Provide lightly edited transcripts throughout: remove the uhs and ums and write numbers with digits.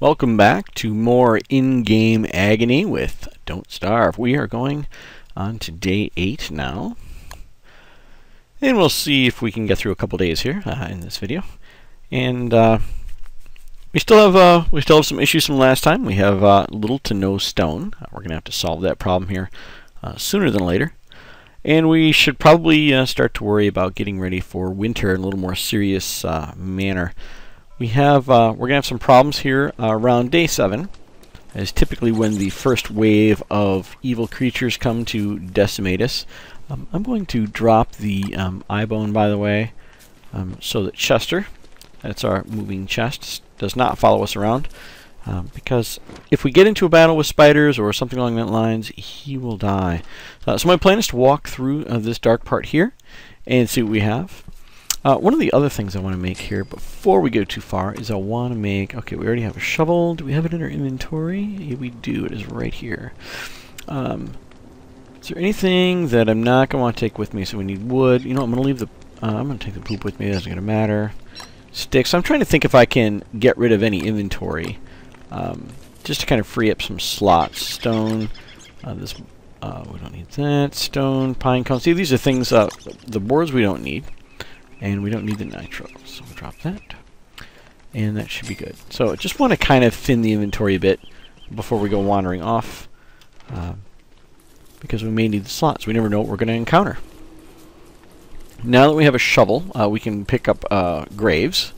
Welcome back to more in-game agony with Don't Starve. We are going on to day 8 now. And we'll see if we can get through a couple days here in this video. And we still have some issues from last time. We have little to no stone. We're going to have to solve that problem here sooner than later. And we should probably start to worry about getting ready for winter in a little more serious manner. We're going to have some problems here around day 7, as typically when the first wave of evil creatures come to decimate us. I'm going to drop the eye bone, by the way, so that Chester, that's our moving chest, does not follow us around. Because if we get into a battle with spiders or something along that lines, he will die. So my plan is to walk through this dark part here and see what we have. One of the other things I want to make here before we go too far is I want to make... Okay, we already have a shovel. Do we have it in our inventory? Yeah, we do. It is right here. Is there anything that I'm not going to want to take with me? So we need wood. You know, I'm going to leave the... I'm going to take the poop with me. That's not going to matter. Sticks. I'm trying to think if I can get rid of any inventory. Just to kind of free up some slots. Stone. We don't need that. Stone. Pine cones. See, these are things... the boards we don't need. And we don't need the nitro, so we'll drop that. And that should be good. So I just want to kind of thin the inventory a bit before we go wandering off. Because we may need the slots. We never know what we're going to encounter. Now that we have a shovel, we can pick up graves.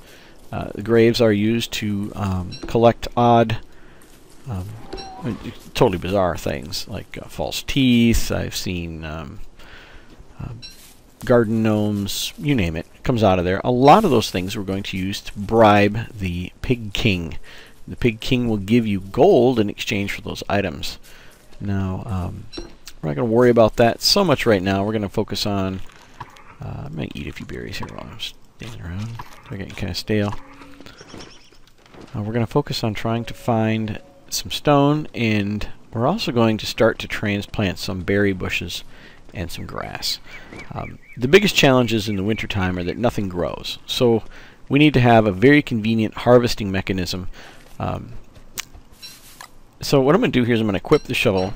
The graves are used to collect odd, totally bizarre things, like false teeth. I've seen... garden gnomes, you name it, comes out of there. A lot of those things we're going to use to bribe the Pig King. The Pig King will give you gold in exchange for those items. Now, we're not going to worry about that so much right now. We're going to focus on... I'm going to eat a few berries here while I'm standing around. They're getting kind of stale. We're going to focus on trying to find some stone, and we're also going to start to transplant some berry bushes and some grass. The biggest challenges in the wintertime are that nothing grows. So we need to have a very convenient harvesting mechanism. So what I'm going to do here is I'm going to equip the shovel,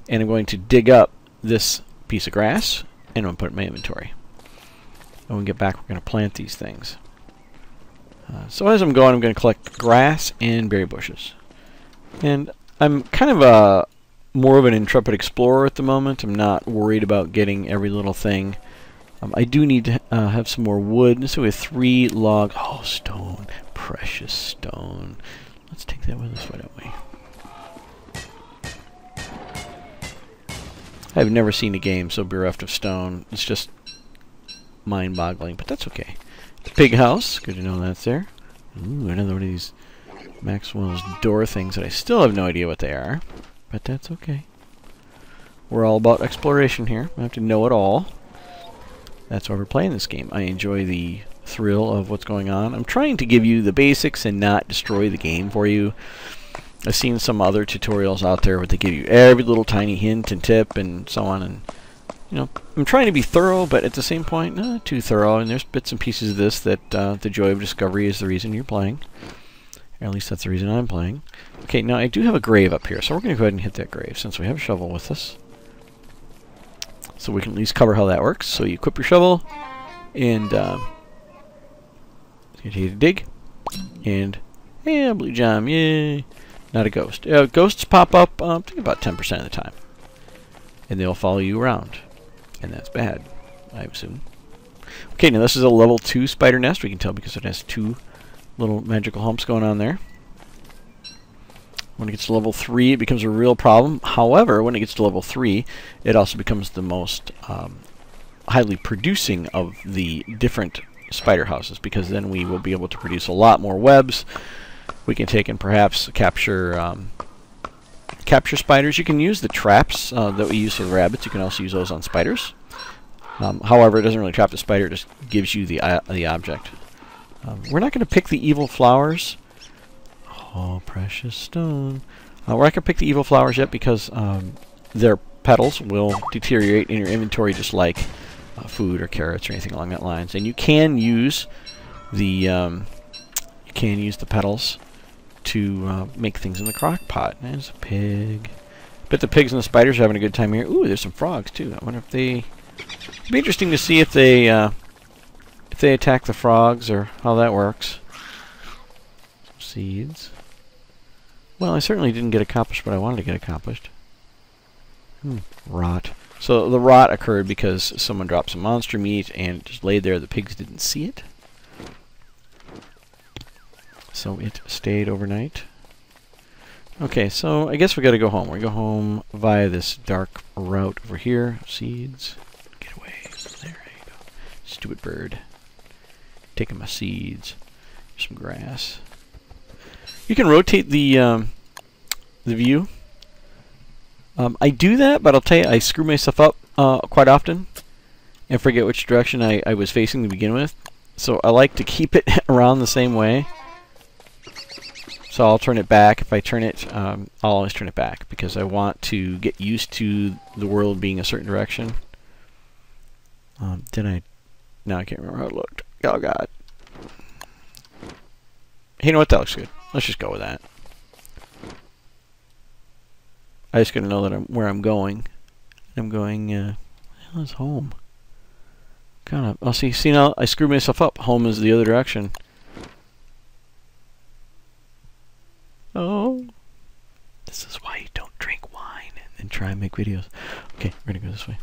and I'm going to dig up this piece of grass, and I'm going to put it in my inventory. And when we get back, we're going to plant these things. So as I'm going to collect grass and berry bushes. And I'm kind of more of an intrepid explorer at the moment. I'm not worried about getting every little thing. I do need to have some more wood. So we have 3 logs. Oh, stone. Precious stone. Let's take that with us, why don't we? I've never seen a game so bereft of stone. It's just mind-boggling, but that's okay. The pig house. Good to know that's there. Ooh, another one of these Maxwell's door things that I still have no idea what they are. But that's okay. We're all about exploration here. We have to know it all. That's why we're playing this game. I enjoy the thrill of what's going on. I'm trying to give you the basics and not destroy the game for you. I've seen some other tutorials out there where they give you every little tiny hint and tip and so on. And you know, I'm trying to be thorough, but at the same point, not too thorough. And there's bits and pieces of this that the joy of discovery is the reason you're playing. Or at least that's the reason I'm playing. Okay, now I do have a grave up here, so we're going to go ahead and hit that grave since we have a shovel with us. So we can at least cover how that works. So you equip your shovel, and continue to dig, and yeah, blue gem, yay! Not a ghost. Ghosts pop up, I think about 10% of the time, and they'll follow you around, and that's bad, I assume. Okay, now this is a level 2 spider nest. We can tell because it has 2 little magical humps going on there. When it gets to level 3, it becomes a real problem. However, when it gets to level 3, it also becomes the most highly producing of the different spider houses, because then we will be able to produce a lot more webs. We can take and perhaps capture spiders. You can use the traps that we use for the rabbits. You can also use those on spiders. However, it doesn't really trap the spider. It just gives you the object. We're not going to pick the evil flowers. Oh, precious stone. We're not going to pick the evil flowers yet because their petals will deteriorate in your inventory just like food or carrots or anything along that lines. And you can use the petals to make things in the crock pot. There's a pig. Bet the pigs and the spiders are having a good time here. Ooh, there's some frogs too. I wonder if they... It'd be interesting to see if they attack the frogs or how that works. Seeds. Well, I certainly didn't get accomplished what I wanted to get accomplished. Rot. So the rot occurred because someone dropped some monster meat and it just laid there. The pigs didn't see it. So it stayed overnight. Okay, so I guess we got to go home. We go home via this dark route over here. Seeds. Get away. There you go. Stupid bird. Taking my seeds. Some grass. You can rotate the view. I do that, but I'll tell you, I screw myself up quite often and forget which direction I was facing to begin with. So I like to keep it around the same way. So I'll turn it back. If I turn it, I'll always turn it back because I want to get used to the world being a certain direction. Now I can't remember how it looked. Oh God. Hey, you know what? That looks good. Let's just go with that. I just gotta know that where I'm going. I'm going. Hell is home? Kind of. Oh, see now I screwed myself up. Home is the other direction. Oh, this is why you don't drink wine and try and make videos. Okay, we're gonna go this way.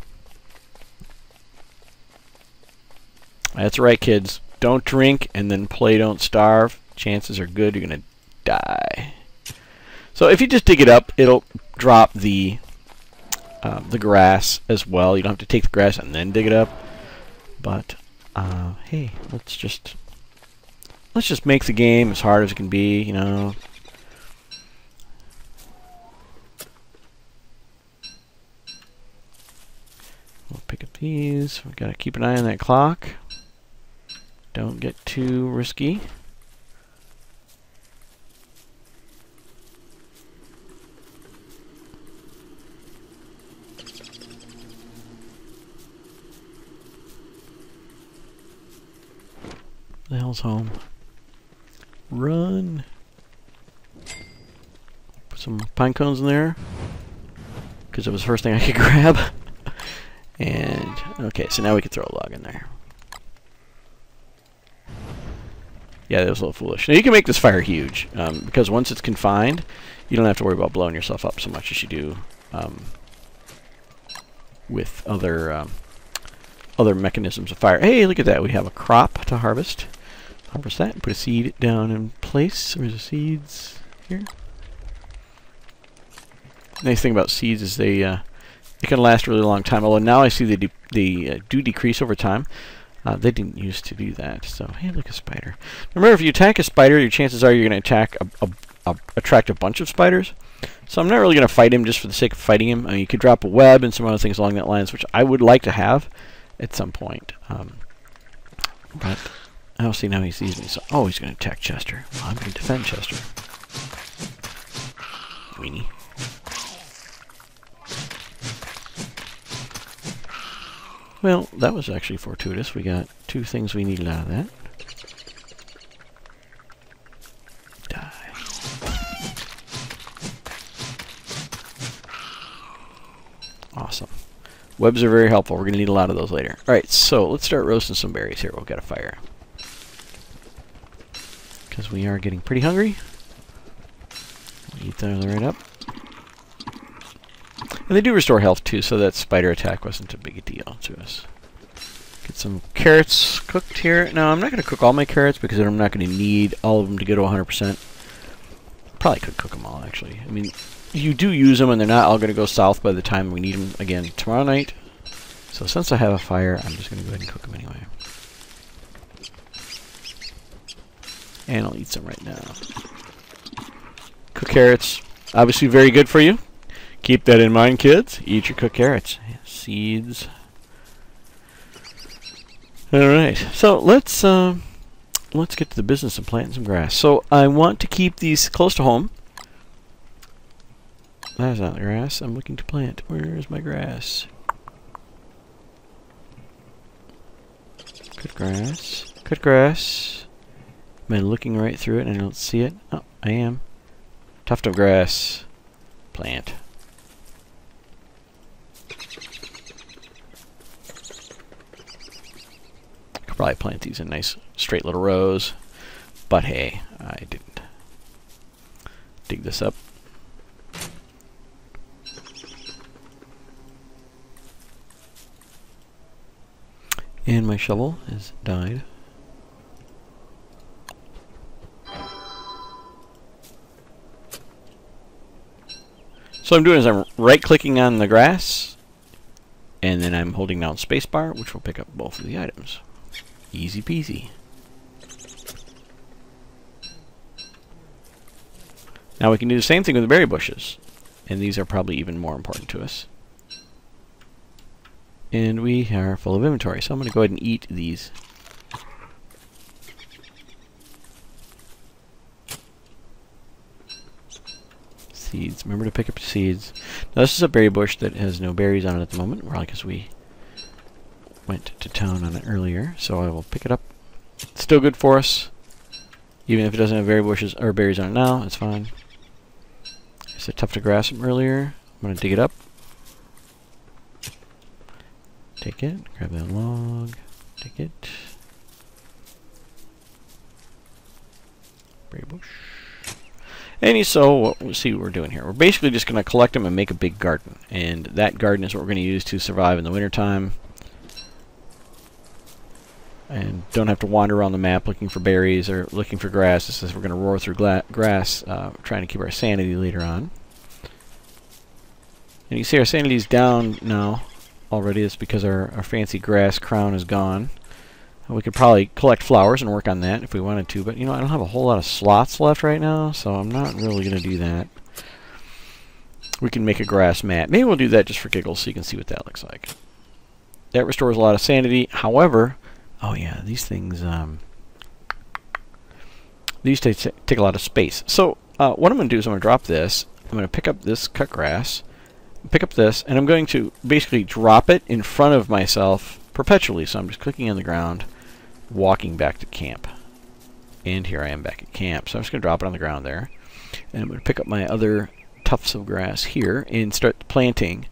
That's right, kids. Don't drink and then play Don't Starve. Chances are good you're gonna die. So if you just dig it up, it'll drop the grass as well. You don't have to take the grass and then dig it up. But hey, let's just make the game as hard as it can be. You know. We'll pick up these. We've got to keep an eye on that clock. Don't get too risky. The hell's home? Run! Put some pine cones in there because it was the first thing I could grab. And okay, so now we can throw a log in there. Yeah, that was a little foolish. Now you can make this fire huge because once it's confined, you don't have to worry about blowing yourself up so much as you do with other mechanisms of fire. Hey, look at that! We have a crop to harvest. Harvest that and put a seed down in place. Where's the seeds? Here. Nice thing about seeds is they can last a really long time. Although now I see they do decrease over time. They didn't used to do that. So hey, look, a spider. Remember, if you attack a spider, your chances are you're going to attract a bunch of spiders. So I'm not really going to fight him just for the sake of fighting him. I mean, you could drop a web and some other things along that lines, which I would like to have at some point. But I don't see now he sees me. So he's going to attack Chester. Well, I'm going to defend Chester. Weenie. Well, that was actually fortuitous. We got 2 things we needed out of that. Die. Awesome. Webs are very helpful. We're going to need a lot of those later. Alright, so let's start roasting some berries here. We'll get a fire. Because we are getting pretty hungry. We'll eat those right up. And they do restore health too, so that spider attack wasn't a big deal to us. Get some carrots cooked here. Now, I'm not going to cook all my carrots because I'm not going to need all of them to go to 100%. Probably could cook them all, actually. I mean, you do use them and they're not all going to go south by the time we need them again tomorrow night. So since I have a fire, I'm just going to go ahead and cook them anyway. And I'll eat some right now. Cooked carrots, obviously very good for you. Keep that in mind, kids. Eat your cooked carrots. Seeds. Alright, so let's get to the business of planting some grass. So I want to keep these close to home. That's not the grass I'm looking to plant. Where's my grass? Cut grass. Cut grass. Am I looking right through it and I don't see it? Oh, I am. tuft of grass, plant. Could probably plant these in nice straight little rows, but hey, I didn't. Dig this up. And my shovel has died. So what I'm doing is I'm right-clicking on the grass, and then I'm holding down spacebar, which will pick up both of the items. Easy peasy. Now we can do the same thing with the berry bushes, and these are probably even more important to us. And we are full of inventory, so I'm going to go ahead and eat these. Seeds. Remember to pick up the seeds. Now this is a berry bush that has no berries on it at the moment, probably because we went to town on it earlier. So I will pick it up. It's still good for us, even if it doesn't have berry bushes or berries on it now. It's fine. It's a tuft of grass from earlier. I'm going to dig it up. Take it. Grab that log. Take it. Berry bush. And so we'll see what we're doing here. We're basically just going to collect them and make a big garden. And that garden is what we're going to use to survive in the wintertime. And don't have to wander around the map looking for berries or looking for grass. This is we're going to roar through grass, trying to keep our sanity later on. And you see our sanity is down now already. It's because our fancy grass crown is gone. We could probably collect flowers and work on that if we wanted to, but you know, I don't have a whole lot of slots left right now, so I'm not really going to do that. We can make a grass mat. Maybe we'll do that just for giggles so you can see what that looks like. That restores a lot of sanity. However, oh yeah, these things, these take a lot of space. So what I'm going to do is I'm going to drop this. I'm going to pick up this cut grass, pick up this, and I'm going to basically drop it in front of myself perpetually. So I'm just clicking on the ground, walking back to camp. And here I am back at camp. So I'm just going to drop it on the ground there. And I'm going to pick up my other tufts of grass here and start planting.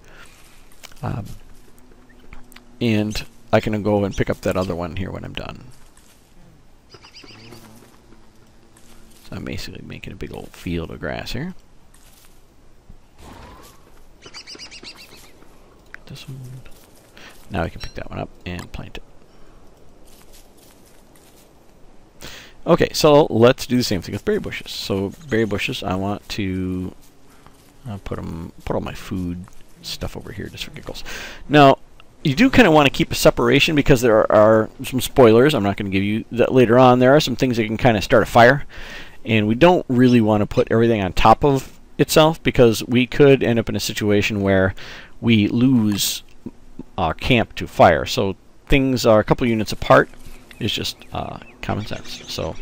And I can go and pick up that other one here when I'm done. So I'm basically making a big old field of grass here. This one. Now I can pick that one up and plant it. Okay, so let's do the same thing with berry bushes. So berry bushes, I want to put all my food stuff over here just for giggles. Now, you do kind of want to keep a separation because there are some spoilers. I'm not going to give you that later on. There are some things that can kind of start a fire, and we don't really want to put everything on top of itself because we could end up in a situation where we lose our camp to fire. So things are a couple units apart is just common sense. So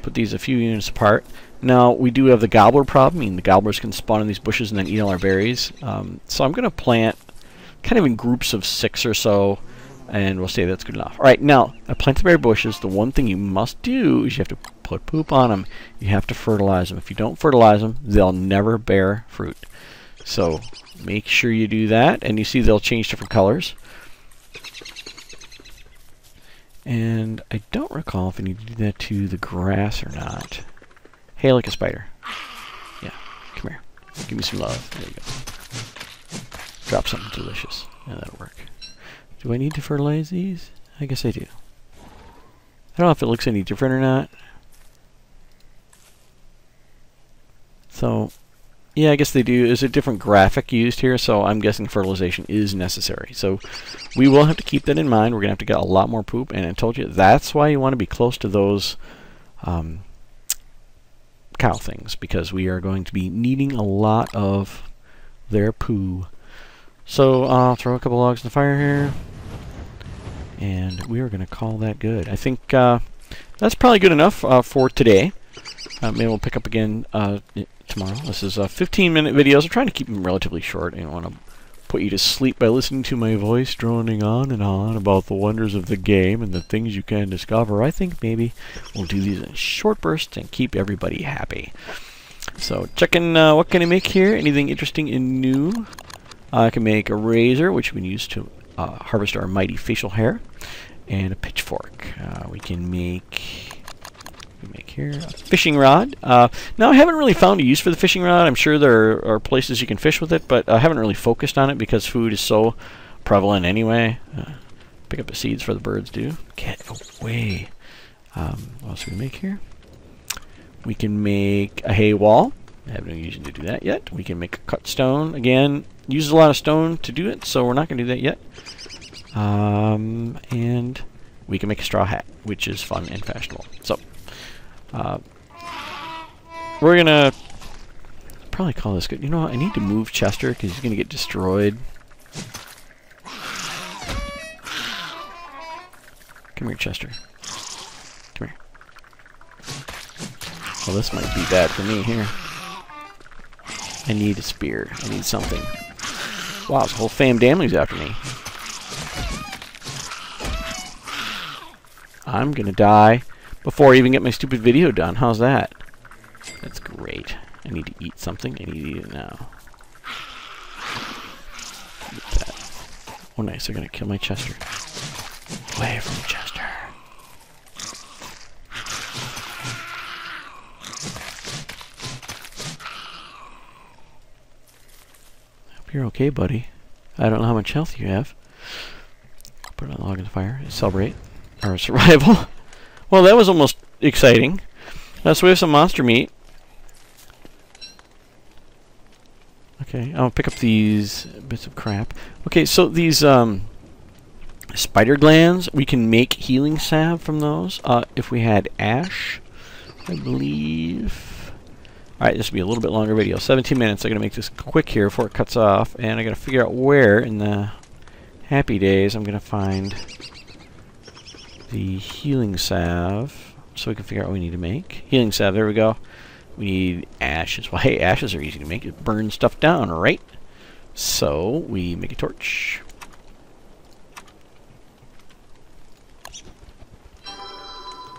put these a few units apart. Now we do have the gobbler problem. I mean, the gobblers can spawn in these bushes and then eat all our berries. So I'm going to plant kind of in groups of 6 or so, and we'll say that's good enough. All right, now I plant the berry bushes. The one thing you must do is you have to put poop on them. You have to fertilize them. If you don't fertilize them, they'll never bear fruit. So make sure you do that, and you see they'll change different colors. And I don't recall if I need to do that to the grass or not. Hey, like a spider. Yeah, come here. Give me some love. There you go. Drop something delicious, and that'll work. Do I need to fertilize these? I guess I do. I don't know if it looks any different or not. So, yeah, I guess they do. There's a different graphic used here, so I'm guessing fertilization is necessary. So we will have to keep that in mind. We're going to have to get a lot more poop, and I told you that's why you want to be close to those cow things, because we are going to be needing a lot of their poo. So I'll throw a couple logs in the fire here, and we are going to call that good. I think that's probably good enough for today. Maybe we'll pick up again tomorrow. This is 15-minute videos. I'm trying to keep them relatively short. I don't want to put you to sleep by listening to my voice droning on and on about the wonders of the game and the things you can discover. I think maybe we'll do these in short bursts and keep everybody happy. So checking what can I make here. Anything interesting and new? I can make a razor, which we can use to harvest our mighty facial hair, and a pitchfork. We can make here a fishing rod. Now I haven't really found a use for the fishing rod. I'm sure there are places you can fish with it, but I haven't really focused on it because food is so prevalent anyway. Pick up the seeds for the birds, do. Get away. What else do we make here? We can make a hay wall. I haven't been using to do that yet. We can make a cut stone. Again, uses a lot of stone to do it, so we're not going to do that yet. And we can make a straw hat, which is fun and fashionable. So, we're going to probably call this good. You know what? I need to move Chester because he's going to get destroyed. Come here, Chester. Come here. Well, this might be bad for me here. I need a spear. I need something. Wow, this whole family after me. I'm gonna die before I even get my stupid video done. How's that? That's great. I need to eat something. I need to eat it now. Get that. Oh, nice. They're gonna kill my Chester. Away from Chester. You're okay, buddy. I don't know how much health you have. Put a log in the fire. Celebrate. Or survival. Well, that was almost exciting. So we have some monster meat. Okay, I'll pick up these bits of crap. Okay, so these spider glands, we can make healing salve from those. If we had ash, I believe. Alright, this will be a little bit longer video. 17 minutes. I'm going to make this quick here before it cuts off. And I got to figure out where in the happy days I'm going to find the healing salve. So we can figure out what we need to make. Healing salve, there we go. We need ashes. Well, hey, ashes are easy to make. It burns stuff down, right? So we make a torch.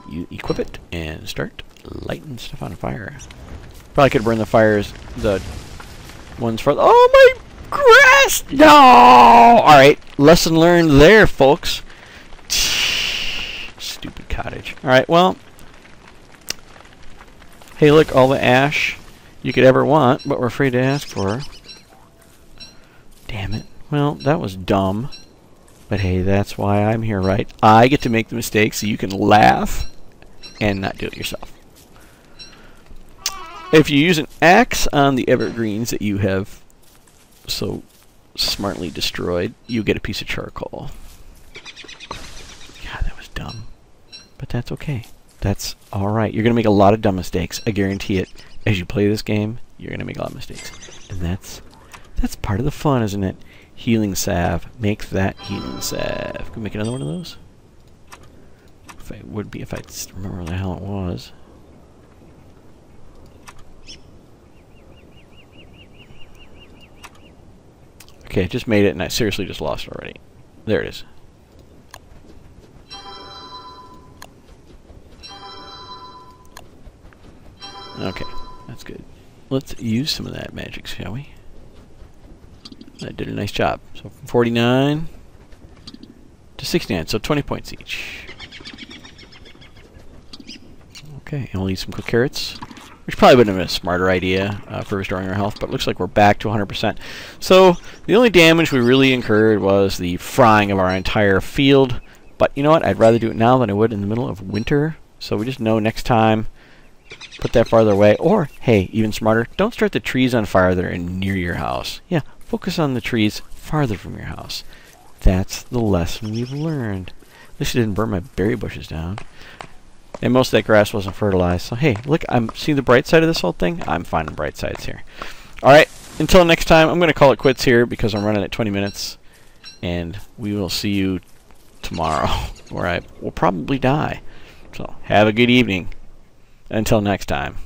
You equip it and start lighting stuff on fire. Probably could burn the fires, the ones for. Oh my grass! No! Alright, lesson learned there, folks. Stupid cottage. Alright, well. Hey, look, all the ash you could ever want, but we're afraid to ask for. Damn it. Well, that was dumb. But hey, that's why I'm here, right? I get to make the mistakes so you can laugh and not do it yourself. If you use an axe on the evergreens that you have so smartly destroyed, you get a piece of charcoal. God, that was dumb. But that's okay. That's alright. You're going to make a lot of dumb mistakes. I guarantee it. As you play this game, you're going to make a lot of mistakes. And that's part of the fun, isn't it? Healing salve. Make that healing salve. Can we make another one of those? If I would be, if I remember where the hell it was. Okay, I just made it and I seriously just lost it already. There it is. Okay, that's good. Let's use some of that magic, shall we? That did a nice job. So from 49 to 69, so 20 points each. Okay, and we'll eat some cooked carrots, which probably would have been a smarter idea for restoring our health, but it looks like we're back to 100%. So the only damage we really incurred was the frying of our entire field. But you know what? I'd rather do it now than I would in the middle of winter. So we just know next time, put that farther away. Or, hey, even smarter, don't start the trees on fire that are near your house. Yeah, focus on the trees farther from your house. That's the lesson we've learned. At least it didn't burn my berry bushes down. And most of that grass wasn't fertilized. So, hey, look, I'm seeing the bright side of this whole thing. I'm finding bright sides here. All right, until next time, I'm going to call it quits here because I'm running at 20 minutes. And we will see you tomorrow, where I will probably die. So, have a good evening. Until next time.